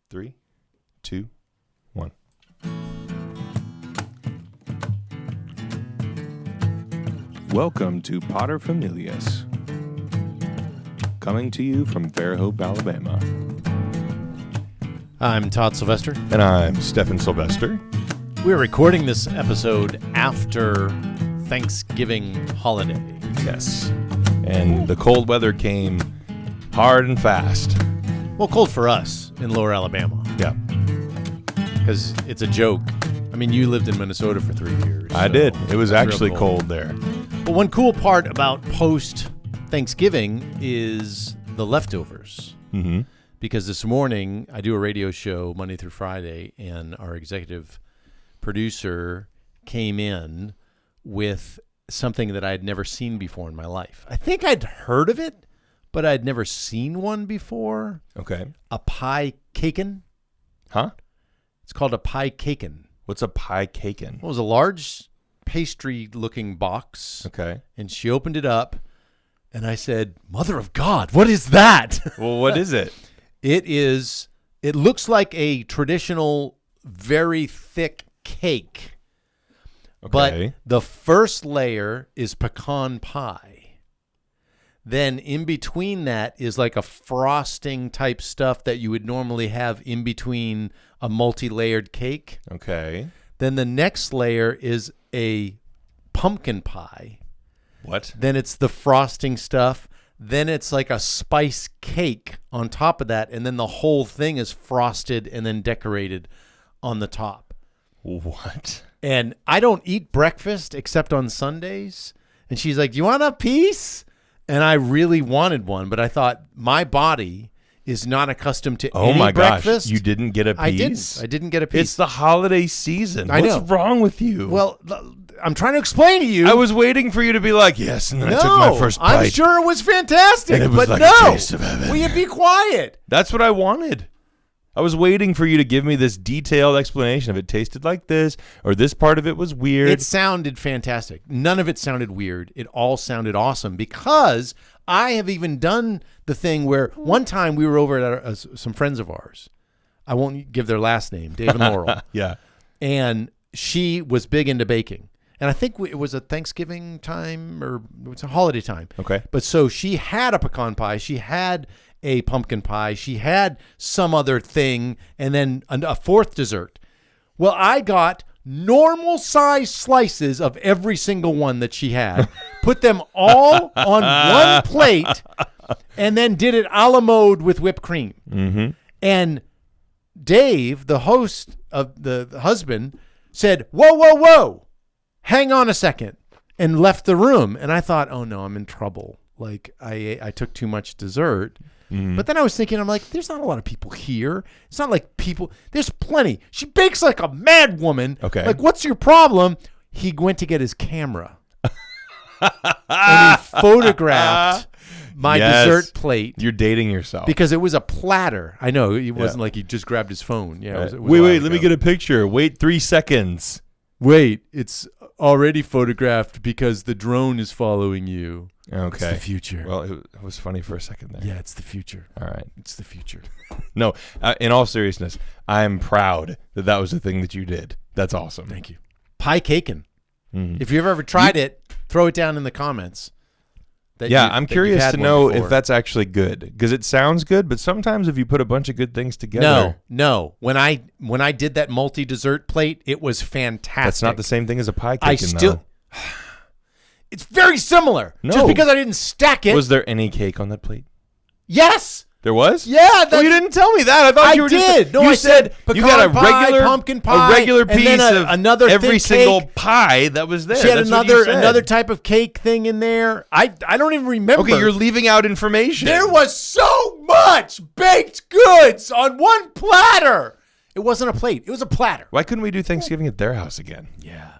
3, 2, 1. Welcome to Potter Familias, coming to you from Fairhope, Alabama. I'm Todd Sylvester. And I'm Stephen Sylvester. We're recording this episode after Thanksgiving holiday. Yes. And the cold weather came hard and fast. Well, cold for us in Lower Alabama. Yeah. Because it's a joke. I mean, you lived in Minnesota for 3 years. I did. It was actually cold there. But one cool part about post-Thanksgiving is the leftovers. Mm-hmm. Because this morning, I do a radio show Monday through Friday, and our executive producer came in with something that I had never seen before in my life. I think I'd heard of it, but I'd never seen one before. Okay. A pie cakin'. Huh? It's called a pie cakin'. What's a pie cakin'? Well, it was a large pastry-looking box. Okay. And she opened it up, and I said, "Mother of God, what is that?" Well, what is it? It looks like a traditional, very thick cake. Okay. But the first layer is pecan pie. Then in between that is like a frosting type stuff that you would normally have in between a multi-layered cake. Okay. Then the next layer is a pumpkin pie. What? Then it's the frosting stuff. Then it's like a spice cake on top of that. And then the whole thing is frosted and then decorated on the top. What? And I don't eat breakfast except on Sundays. And she's like, "Do you want a piece?" And I really wanted one, but I thought my body is not accustomed to any breakfast. Gosh, you didn't get a piece? I didn't get a piece. It's the holiday season. I know. What's wrong with you? Well, I'm trying to explain to you. I was waiting for you to be like, yes, and then I took my first bite. I'm sure it was fantastic, and it was but like a taste of heaven. Will you be quiet? That's what I wanted. I was waiting for you to give me this detailed explanation of it tasted like this, or this part of it was weird. It sounded fantastic. None of it sounded weird. It all sounded awesome because I have even done the thing where one time we were over at some friends of ours. I won't give their last name, Dave and Laurel. Yeah. And she was big into baking. And I think it was a Thanksgiving time or it was a holiday time. Okay. But so she had a pecan pie. She had a pumpkin pie. She had some other thing and then a fourth dessert. Well, I got normal size slices of every single one that she had, put them all on one plate, and then did it a la mode with whipped cream. Mm-hmm. And Dave, the host of the husband, said, "Whoa, whoa, whoa, hang on a second," and left the room. And I thought, oh no, I'm in trouble. Like I took too much dessert. Mm-hmm. But then I was thinking, I'm like, there's not a lot of people here. It's not like there's plenty. She bakes like a mad woman. Okay. Like, what's your problem? He went to get his camera. And he photographed my dessert plate. You're dating yourself. Because it was a platter. I know. It wasn't like he just grabbed his phone. Yeah. It was wait, let me get a picture. Wait 3 seconds. Wait, it's already photographed because the drone is following you. Okay. It's the future. Well, it was funny for a second there. Yeah, it's the future. All right. It's the future. No, in all seriousness, I'm proud that was the thing that you did. That's awesome. Thank you. Pie cakin'. Mm-hmm. If you've ever tried it, throw it down in the comments. I'm curious to know if that's actually good because it sounds good, but sometimes if you put a bunch of good things together. No. When I did that multi-dessert plate, it was fantastic. That's not the same thing as a pie cake, though. It's very similar. No. Just because I didn't stack it. Was there any cake on that plate? Yes. There was? Yeah. Well, you didn't tell me that. I thought you were did. No, I said you got pumpkin pie, a regular piece and then of another every single cake. pie that was there. She had That's what you said. another type of cake thing in there. I don't even remember. Okay, you're leaving out information. There was so much baked goods on one platter. It wasn't a plate. It was a platter. Why couldn't we do Thanksgiving at their house again? Yeah.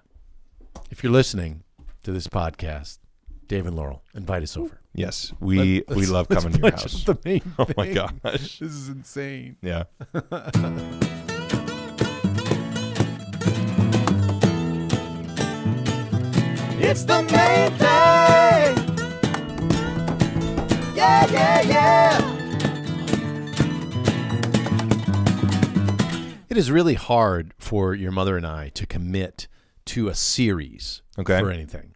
If you're listening to this podcast, Dave and Laurel, invite us over. Yes, we love coming to your house. The main oh my thing. gosh, This is insane. Yeah. It's the main thing. Yeah, yeah, yeah. It is really hard for your mother and I to commit to a series for anything.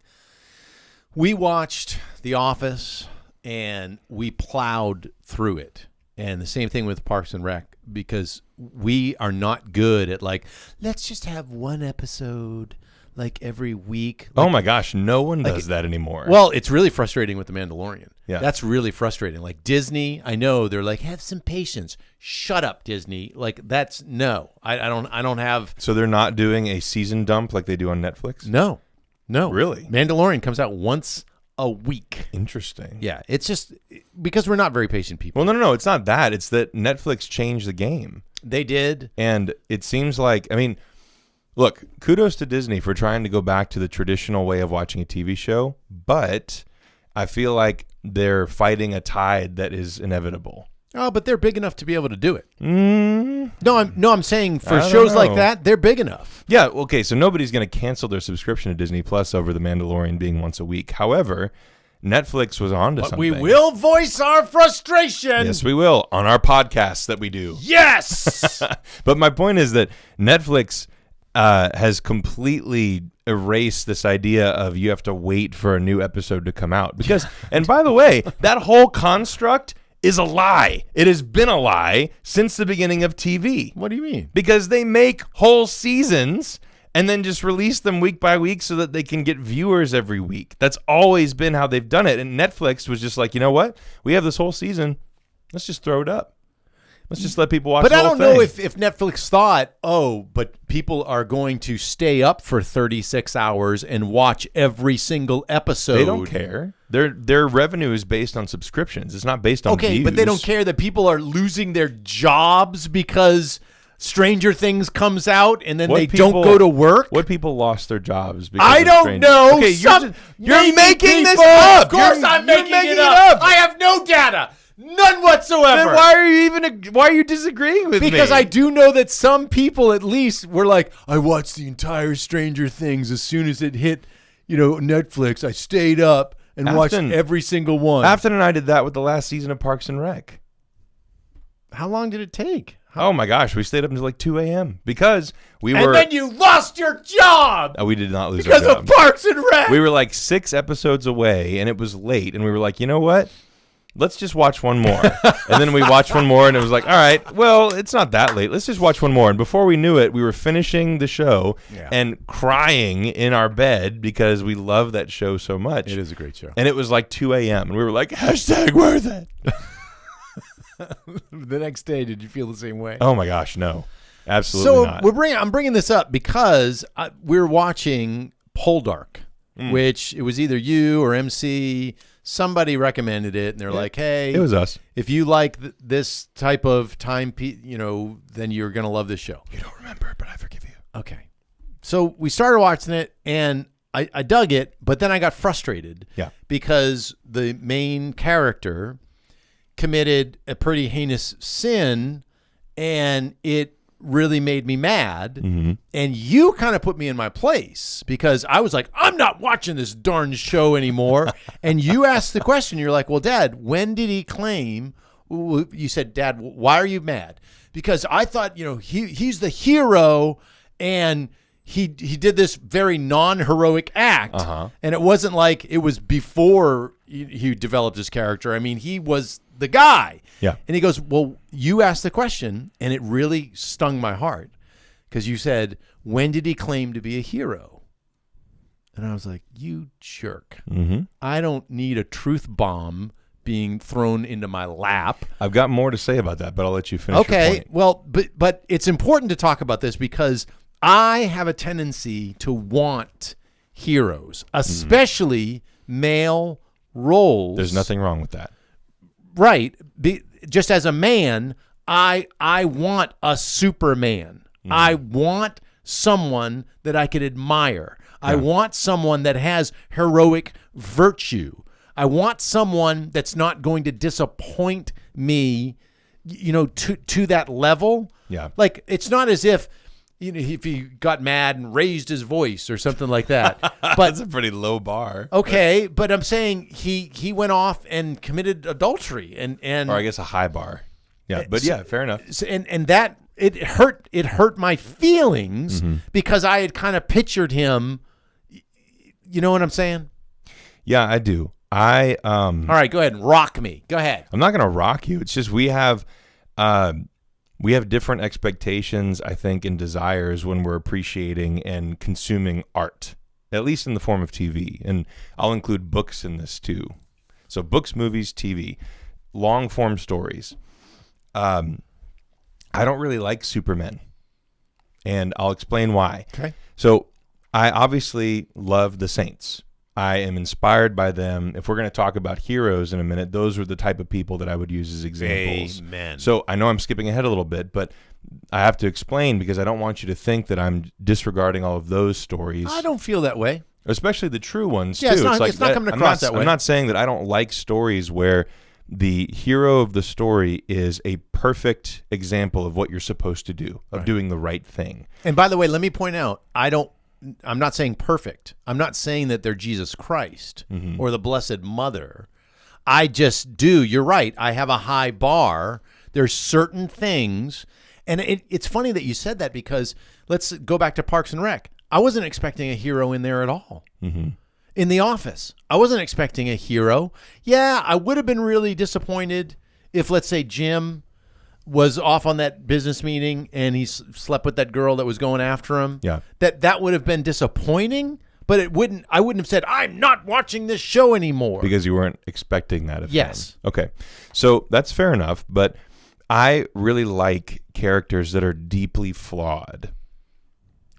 We watched The Office and we plowed through it. And the same thing with Parks and Rec, because we are not good at like, let's just have one episode like every week. Oh my gosh, no one does that anymore. Well, it's really frustrating with The Mandalorian. Yeah. That's really frustrating. Like Disney, I know they're like, have some patience. Shut up, Disney. Like that's no. I don't have. So they're not doing a season dump like they do on Netflix? No. Really? Mandalorian comes out once a week. Interesting. Yeah, it's just because we're not very patient people. Well, no, it's not that. It's that Netflix changed the game. They did. And it seems like, I mean, look, kudos to Disney for trying to go back to the traditional way of watching a TV show, but I feel like they're fighting a tide that is inevitable. Oh, but they're big enough to be able to do it. Mm. No, I'm saying for I don't shows know. like that, they're big enough. Yeah, okay, so nobody's going to cancel their subscription to Disney Plus over The Mandalorian being once a week. However, Netflix was onto something. We will voice our frustration. Yes, we will, on our podcasts that we do. Yes. But my point is that Netflix has completely erased this idea of you have to wait for a new episode to come out. Because, and by the way, that whole construct is a lie. It has been a lie since the beginning of TV. What do you mean? Because they make whole seasons and then just release them week by week so that they can get viewers every week. That's always been how they've done it. And Netflix was just like, you know what? We have this whole season. Let's just throw it up. Let's just let people watch But the I whole don't know thing. if Netflix thought, but people are going to stay up for 36 hours and watch every single episode. They don't care. Their revenue is based on subscriptions. It's not based on views. But they don't care that people are losing their jobs because Stranger Things comes out and then What they people- don't go to work. What people lost their jobs because I of don't Stranger- know. Okay, you're Maybe making this people- up. Of course You're- I'm you're making it up. I have no data. None whatsoever. Then why are you disagreeing with me? Because I do know that some people at least were like, I watched the entire Stranger Things as soon as it hit, Netflix. I stayed up and watched every single one. Afton and I did that with the last season of Parks and Rec. How long did it take? Oh my gosh, we stayed up until like 2 a.m. because we And were. then you lost your job We did not lose because our of job. Parks and Rec. We were like 6 episodes away, and it was late, and we were like, you know what? Let's just watch one more. And then we watched one more, and it was like, all right, well, it's not that late. Let's just watch one more. And before we knew it, we were finishing the show and crying in our bed because we love that show so much. It is a great show. And it was like 2 a.m., and we were like, #worth it. The next day, did you feel the same way? Oh my gosh, no. Absolutely not. I'm bringing this up because we're watching Poldark, which it was either you or MC. Somebody recommended it, and they're like, "Hey, It was us. If you like this type of time, then you're gonna love this show." You don't remember, but I forgive you. Okay, so we started watching it, and I dug it, but then I got frustrated. Yeah. Because the main character committed a pretty heinous sin, and it really made me mad. Mm-hmm. And you kind of put me in my place because I was like, I'm not watching this darn show anymore. And you asked the question, you're like, well, Dad, when did he claim? You said, Dad, why are you mad? Because I thought, he's the hero and he did this very non-heroic act. And it wasn't like it was before he developed his character. I mean, he was the guy. Yeah. And he goes, well, you asked the question, and it really stung my heart because you said, when did he claim to be a hero? And I was like, you jerk. Mm-hmm. I don't need a truth bomb being thrown into my lap. I've got more to say about that, but I'll let you finish your Okay. point. Well, but it's important to talk about this because I have a tendency to want heroes, especially male roles. There's nothing wrong with that. Right. Just as a man, I want a Superman. I want someone that I could admire. I want someone that has heroic virtue. I want someone that's not going to disappoint me, to that level. Yeah. Like, it's not as if, if he got mad and raised his voice or something like that. But That's a pretty low bar. okay, but I'm saying he went off and committed adultery and Or I guess a high bar. Yeah, but yeah, fair enough. and that it hurt my feelings because I had kind of pictured him. You know what I'm saying? Yeah, I do. All right, go ahead and rock me. Go ahead. I'm not going to rock you. It's just we have different expectations, I think, and desires when we're appreciating and consuming art, at least in the form of TV. And I'll include books in this too. So books, movies, TV, long form stories. I don't really like Supermen, and I'll explain why. Okay. So I obviously love the Saints. I am inspired by them. If we're going to talk about heroes in a minute, those are the type of people that I would use as examples. Amen. So I know I'm skipping ahead a little bit, but I have to explain because I don't want you to think that I'm disregarding all of those stories. I don't feel that way. Especially the true ones, Yeah, too. it's not coming across that way. I'm not saying that I don't like stories where the hero of the story is a perfect example of what you're supposed to do, of doing the right thing. And by the way, let me point out, I'm not saying perfect. I'm not saying that they're Jesus Christ or the Blessed Mother. I just do. You're right. I have a high bar. There's certain things. And it's funny that you said that because let's go back to Parks and Rec. I wasn't expecting a hero in there at all. In The Office, I wasn't expecting a hero. Yeah, I would have been really disappointed if, let's say, Jim was off on that business meeting and he slept with that girl that was going after him. Yeah. That would have been disappointing, but I wouldn't have said, I'm not watching this show anymore. Because you weren't expecting that of him. Yes. Okay. So that's fair enough, but I really like characters that are deeply flawed.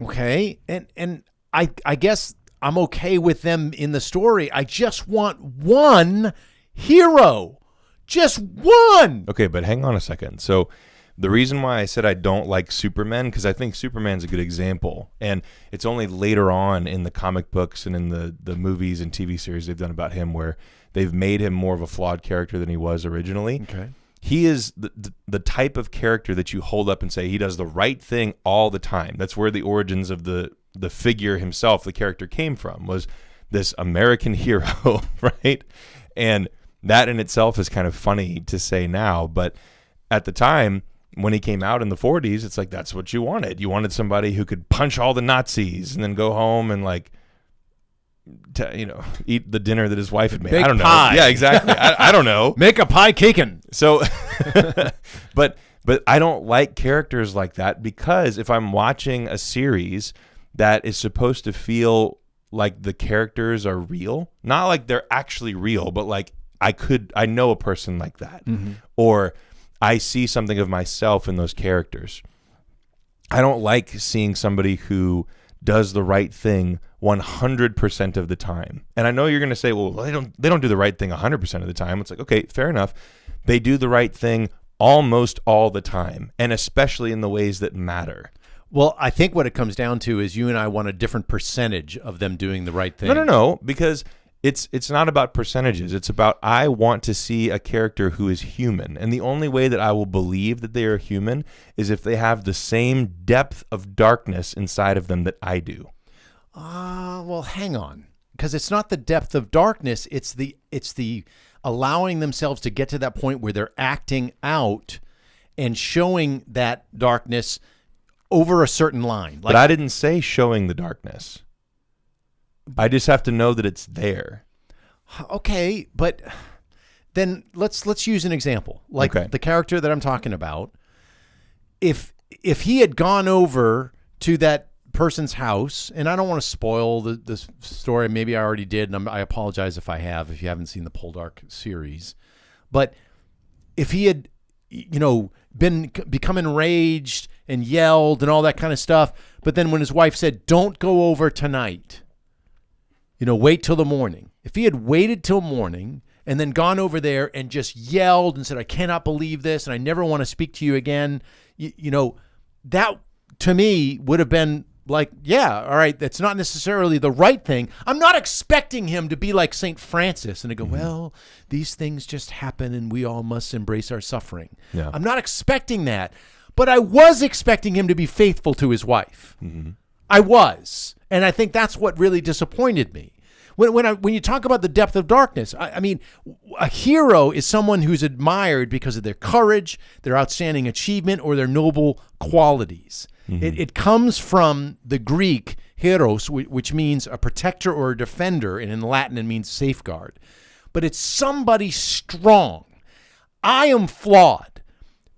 Okay. And I guess I'm okay with them in the story. I just want one hero. Just one. Okay, but hang on a second. So the reason why I said I don't like Superman, because I think Superman's a good example, and it's only later on in the comic books and in the movies and TV series they've done about him where they've made him more of a flawed character than he was originally. Okay. He is the type of character that you hold up and say he does the right thing all the time. That's where the origins of the figure himself, the character, came from, was this American hero, right? And that in itself is kind of funny to say now, but at the time when he came out in the 40s, it's like that's what you wanted. You wanted somebody who could punch all the Nazis and then go home and eat the dinner that his wife had made. Bake I don't know. pie. Yeah, exactly. I don't know. Make a pie cakin'. So, but I don't like characters like that because if I'm watching a series that is supposed to feel like the characters are real, not like they're actually real, but like I know a person like that, or I see something of myself in those characters. I don't like seeing somebody who does the right thing 100% of the time. And I know you're going to say, well, they don't do the right thing 100% of the time. It's like, okay, fair enough. They do the right thing almost all the time, and especially in the ways that matter. Well, I think what it comes down to is you and I want a different percentage of them doing the right thing. No, because it's not about percentages. It's about I want to see a character who is human. And the only way that I will believe that they are human is if they have the same depth of darkness inside of them that I do. Well, hang on. Because it's not the depth of darkness, it's the allowing themselves to get to that point where they're acting out and showing that darkness over a certain line. But I didn't say showing the darkness. I just have to know that it's there. Okay, but then let's use an example. Like the character that I'm talking about. If he had gone over to that person's house, and I don't want to spoil the story, maybe I already did, and I apologize if I have, if you haven't seen the Poldark series. But if he had, become enraged and yelled and all that kind of stuff, but then when his wife said, "Don't go over tonight," wait till the morning. If he had waited till morning and then gone over there and just yelled and said, "I cannot believe this, and I never want to speak to you again," that to me would have been like, yeah, all right, that's not necessarily the right thing. I'm not expecting him to be like St. Francis and to go, well, these things just happen and we all must embrace our suffering. Yeah. I'm not expecting that, but I was expecting him to be faithful to his wife. I was. And I think that's what really disappointed me. When you talk about the depth of darkness, I mean, a hero is someone who's admired because of their courage, their outstanding achievement, or their noble qualities. It comes from the Greek heros, which means a protector or a defender, and in Latin it means safeguard. But it's somebody strong. I am flawed,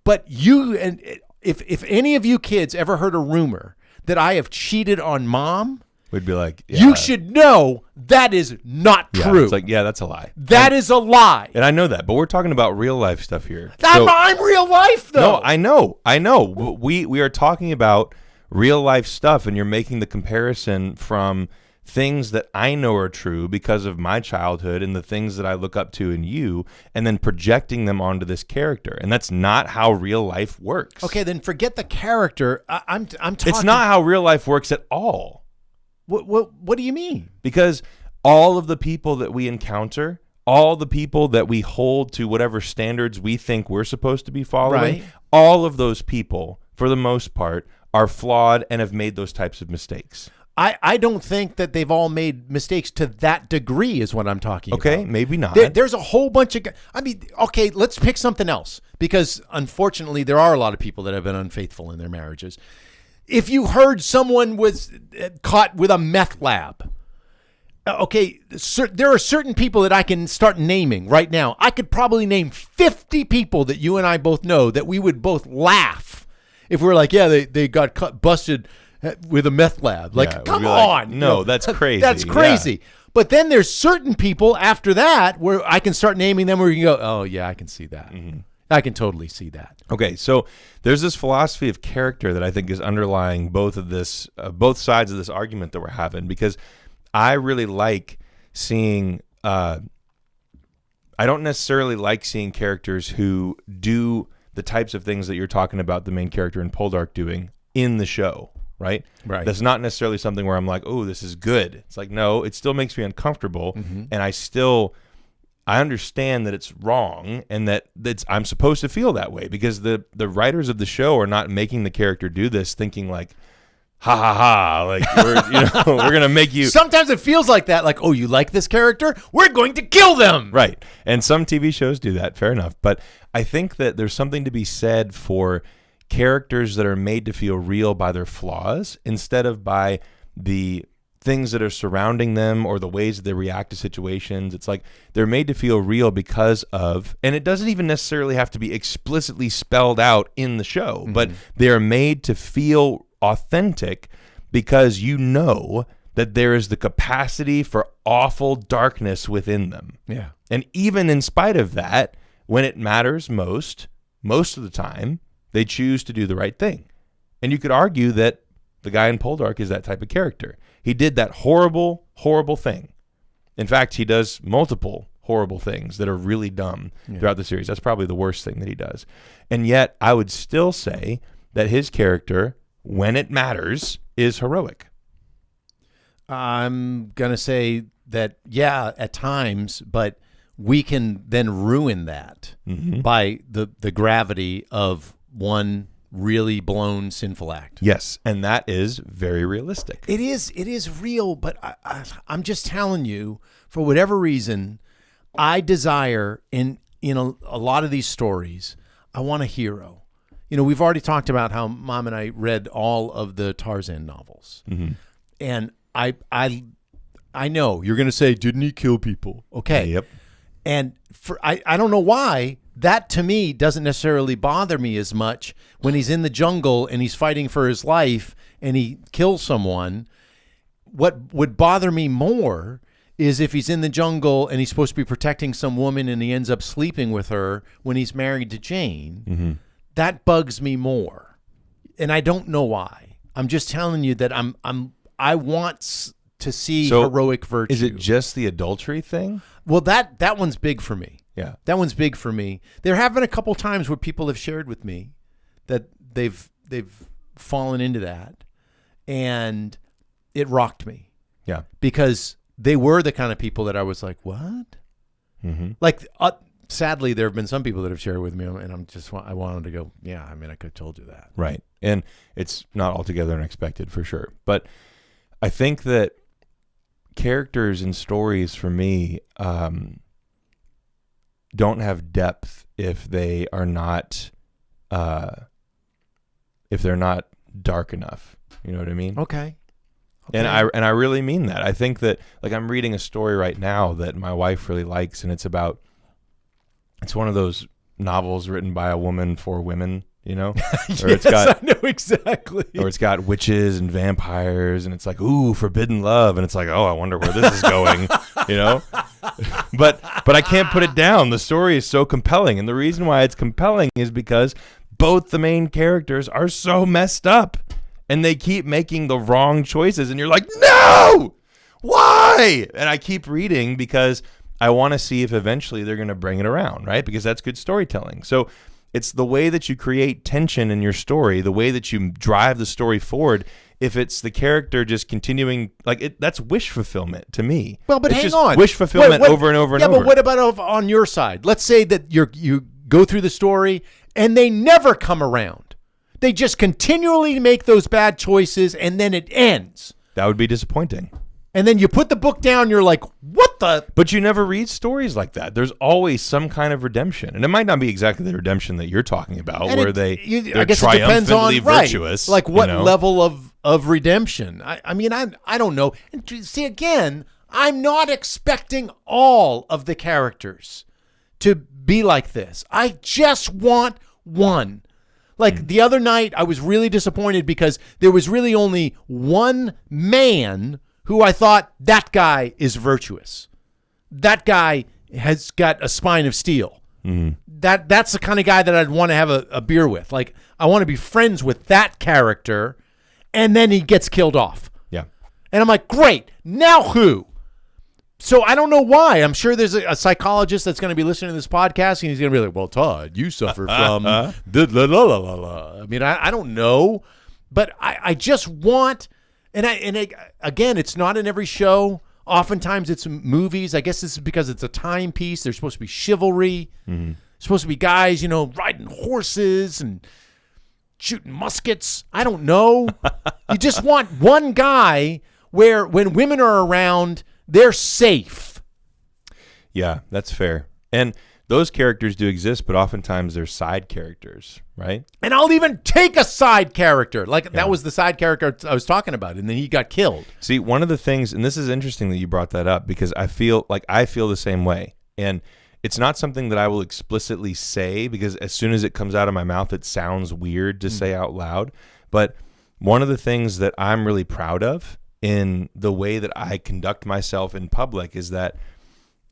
but if any of you kids ever heard a rumor that I have cheated on mom, we'd be like, you should know that is not true. It's like, that's a lie. That is a lie. And I know that, but we're talking about real life stuff here. I'm real life, though. No, I know. We are talking about real life stuff, and you're making the comparison from things that I know are true because of my childhood and the things that I look up to in you, and then projecting them onto this character. And that's not how real life works. Okay, then forget the character. I'm talking. It's not how real life works at all. What do you mean? Because all of the people that we encounter, all the people that we hold to whatever standards we think we're supposed to be following, right, all of those people, for the most part, are flawed and have made those types of mistakes. I don't think that they've all made mistakes to that degree is what I'm talking about. Okay, maybe not. There's a whole bunch of... I mean, okay, let's pick something else, because unfortunately there are a lot of people that have been unfaithful in their marriages. If you heard someone was caught with a meth lab, okay, there are certain people that I can start naming right now. I could probably name 50 people that you and I both know that we would both laugh if we were like, yeah, they got busted with a meth lab. Like, come on. No, that's crazy. That's crazy. Yeah. But then there's certain people after that where I can start naming them where you can go, oh, yeah, I can see that. Mm-hmm. I can totally see that. Okay, so there's this philosophy of character that I think is underlying both sides of this argument that we're having, because I really like seeing I don't necessarily like seeing characters who do the types of things that you're talking about the main character in Poldark doing in the show. Right. That's not necessarily something where I'm like, oh, this is good. It's like, no, it still makes me uncomfortable. Mm-hmm. And I understand that it's wrong and that I'm supposed to feel that way, because the writers of the show are not making the character do this thinking like, ha ha ha, like we're going to make you. Sometimes it feels like that. Like, oh, you like this character? We're going to kill them. Right. And some TV shows do that. Fair enough. But I think that there's something to be said for characters that are made to feel real by their flaws instead of by the things that are surrounding them or the ways that they react to situations. It's like they're made to feel real because of, and it doesn't even necessarily have to be explicitly spelled out in the show, mm-hmm. but they're made to feel authentic because you know that there is the capacity for awful darkness within them. Yeah. And even in spite of that, when it matters most of the time, they choose to do the right thing. And you could argue that the guy in Poldark is that type of character. He did that horrible, horrible thing. In fact, he does multiple horrible things that are really dumb throughout the series. That's probably the worst thing that he does. And yet, I would still say that his character, when it matters, is heroic. I'm going to say that, yeah, at times, but we can then ruin that mm-hmm. by the gravity of one really blown sinful act. Yes, and that is very realistic. It is real, but I'm just telling you, for whatever reason, I desire in a lot of these stories, I want a hero. You know, we've already talked about how Mom and I read all of the Tarzan novels. Mm-hmm. And I know you're going to say, didn't he kill people? Okay. Yep. And I don't know why that to me doesn't necessarily bother me as much when he's in the jungle and he's fighting for his life and he kills someone. What would bother me more is if he's in the jungle and he's supposed to be protecting some woman and he ends up sleeping with her when he's married to Jane. Mm-hmm. That bugs me more. And I don't know why. I'm just telling you that I want to see heroic virtue. Is it just the adultery thing? Well, that one's big for me. Yeah. That one's big for me. There have been a couple times where people have shared with me that they've fallen into that, and it rocked me. Yeah. Because they were the kind of people that I was like, what? Mm-hmm. Like, sadly, there have been some people that have shared with me, and I wanted to go, yeah, I mean, I could have told you that. Right. And it's not altogether unexpected for sure. But I think that characters and stories for me don't have depth if they are not if they're not dark enough. You know what I mean? Okay. And I really mean that. I think that, like, I'm reading a story right now that my wife really likes, and it's one of those novels written by a woman for women, you know? Or Yes, I know exactly. Or it's got witches and vampires, and it's like, ooh, forbidden love, and it's like, oh, I wonder where this is going, you know? But I can't put it down. The story is so compelling, and the reason why it's compelling is because both the main characters are so messed up, and they keep making the wrong choices, and you're like, no! Why? And I keep reading because I want to see if eventually they're going to bring it around, right? Because that's good storytelling. So it's the way that you create tension in your story, the way that you drive the story forward. If it's the character just continuing, that's wish fulfillment to me. Well, but it's hang just on. wish fulfillment over and over and over. Yeah, but what about on your side? Let's say that you go through the story and they never come around. They just continually make those bad choices, and then it ends. That would be disappointing. And then you put the book down, you're like, what the? But you never read stories like that. There's always some kind of redemption. And it might not be exactly the redemption that you're talking about, And where I they're guess it depends on triumphantly virtuous. Like what you know? level of redemption. I mean, I don't know. And see, again, I'm not expecting all of the characters to be like this. I just want one. Like the other night, I was really disappointed because there was really only one man who I thought, that guy is virtuous. That guy has got a spine of steel. Mm-hmm. That's the kind of guy that I'd want to have a beer with. Like, I want to be friends with that character, and then he gets killed off. Yeah. And I'm like, great, now who? So I don't know why. I'm sure there's a psychologist that's going to be listening to this podcast, and he's going to be like, well, Todd, you suffer from the la la la la la. I mean, I don't know, but I just want, again, it's not in every show. Oftentimes it's movies. I guess this is because it's a timepiece. There's supposed to be chivalry. Mm-hmm. Supposed to be guys, riding horses and shooting muskets. I don't know. You just want one guy where when women are around, they're safe. Yeah, that's fair. And those characters do exist, but oftentimes they're side characters, right? And I'll even take a side character. That was the side character I was talking about, and then he got killed. See, one of the things, and this is interesting that you brought that up, because I feel the same way. And it's not something that I will explicitly say, because as soon as it comes out of my mouth, it sounds weird to say out loud. But one of the things that I'm really proud of in the way that I conduct myself in public is that,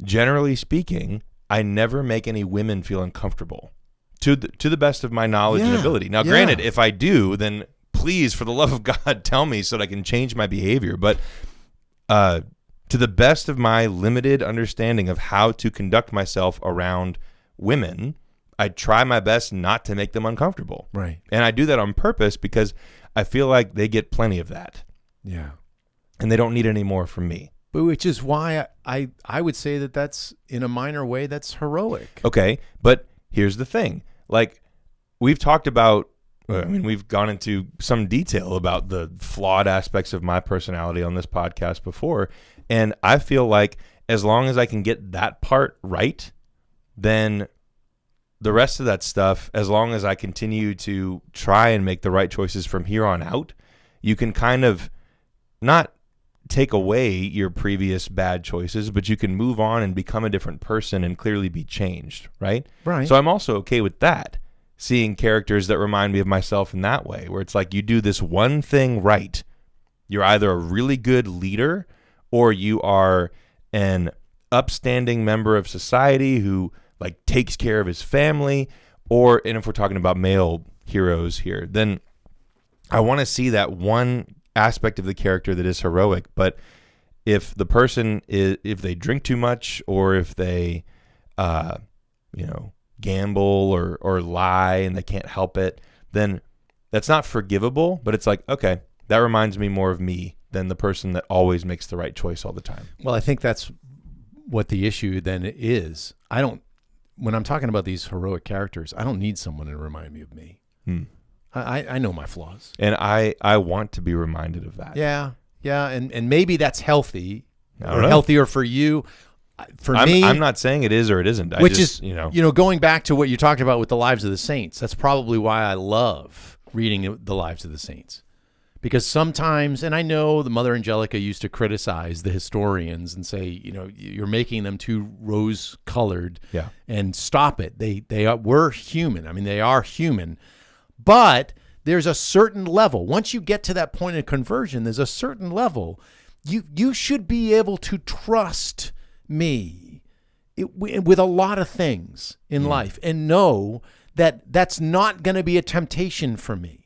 generally speaking, I never make any women feel uncomfortable, to the best of my knowledge and ability. Now, granted, if I do, then please, for the love of God, tell me so that I can change my behavior. But to the best of my limited understanding of how to conduct myself around women, I try my best not to make them uncomfortable. Right. And I do that on purpose because I feel like they get plenty of that. Yeah. And they don't need any more from me. But which is why I would say that's, in a minor way, that's heroic. Okay, but here's the thing. Like, we've talked about, we've gone into some detail about the flawed aspects of my personality on this podcast before, and I feel like as long as I can get that part right, then the rest of that stuff, as long as I continue to try and make the right choices from here on out, you can kind of not take away your previous bad choices, but you can move on and become a different person and clearly be changed, right? Right. So I'm also okay with that, seeing characters that remind me of myself in that way, where it's like you do this one thing right. You're either a really good leader or you are an upstanding member of society who like takes care of his family, and if we're talking about male heroes here, then I want to see that one aspect of the character that is heroic. But if the person if they drink too much, or if they gamble or lie and they can't help it, then that's not forgivable. But it's like, okay, that reminds me more of me than the person that always makes the right choice all the time. Well, I think that's what the issue then is. When I'm talking about these heroic characters, I don't need someone to remind me of me. I know my flaws. And I want to be reminded of that. Yeah. And maybe that's healthy don't or know. healthier for you. For me, I'm not saying it is or it isn't. which is going back to what you talked about with the Lives of the Saints. That's probably why I love reading the Lives of the Saints. Because sometimes, and I know the Mother Angelica used to criticize the historians and say, you're making them too rose-colored, and stop it. We're human. I mean, they are human, but there's a certain level. Once you get to that point of conversion, there's a certain level. You should be able to trust me with a lot of things in life, and know that that's not going to be a temptation for me.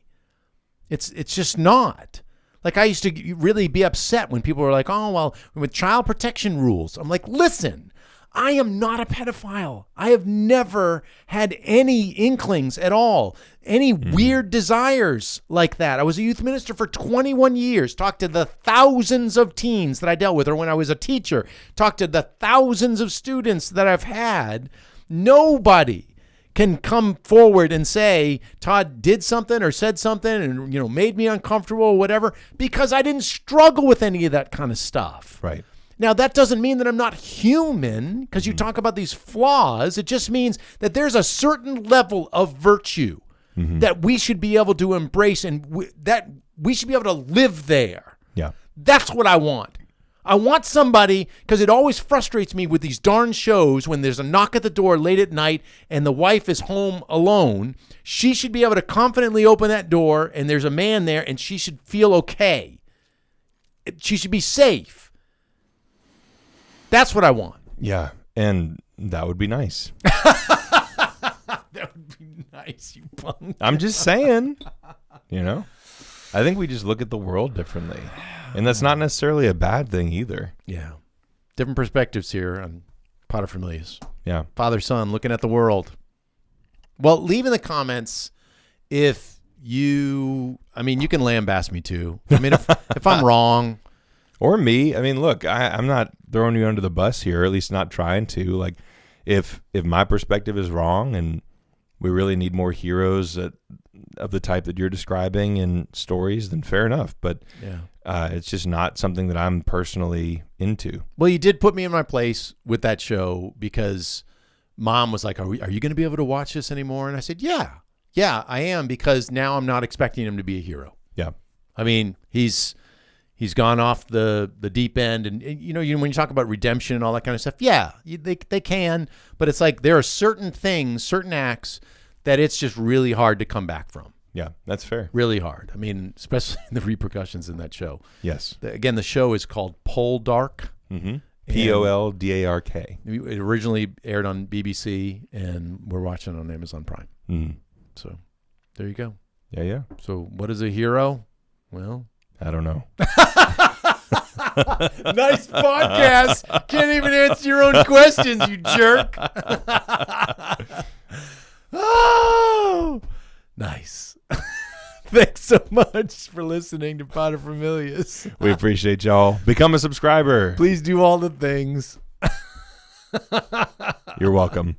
It's just not. Like, I used to really be upset when people were like, oh, well, with child protection rules. I'm like, listen, I am not a pedophile. I have never had any inklings at all, any weird desires like that. I was a youth minister for 21 years, talked to the thousands of teens that I dealt with, or when I was a teacher, talked to the thousands of students that I've had. Nobody can come forward and say Todd did something or said something and made me uncomfortable or whatever, because I didn't struggle with any of that kind of stuff. Right. Now, that doesn't mean that I'm not human, because you talk about these flaws. It just means that there's a certain level of virtue that we should be able to embrace, and that we should be able to live there. Yeah. That's what I want. I want somebody, because it always frustrates me with these darn shows when there's a knock at the door late at night and the wife is home alone. She should be able to confidently open that door and there's a man there, and she should feel okay. She should be safe. That's what I want. Yeah. And that would be nice. That would be nice, you punk. I'm just saying, I think we just look at the world differently. And that's not necessarily a bad thing either. Yeah. Different perspectives here on Pater Familias. Yeah. Father, son, looking at the world. Well, leave in the comments if you can lambast me too. I mean, if I'm wrong. Or me. I mean, look, I'm not throwing you under the bus here, or at least not trying to. Like, if my perspective is wrong and we really need more heroes of the type that you're describing in stories, then fair enough. But it's just not something that I'm personally into. Well, you did put me in my place with that show, because Mom was like, are you going to be able to watch this anymore? And I said, yeah, I am, because now I'm not expecting him to be a hero. Yeah. I mean, he's gone off the deep end, and when you talk about redemption and all that kind of stuff, they can, but it's like there are certain things, certain acts that it's just really hard to come back from. Yeah, that's fair. Really hard. I mean, especially the repercussions in that show. Yes. Again, the show is called Poldark. Mm-hmm. Poldark. It originally aired on BBC, and we're watching it on Amazon Prime. Mm-hmm. So there you go. Yeah. So what is a hero? Well, I don't know. Nice podcast. Can't even answer your own questions, you jerk. Oh, nice. Thanks so much for listening to Pater Familias. We appreciate y'all. Become a subscriber. Please do all the things. You're welcome.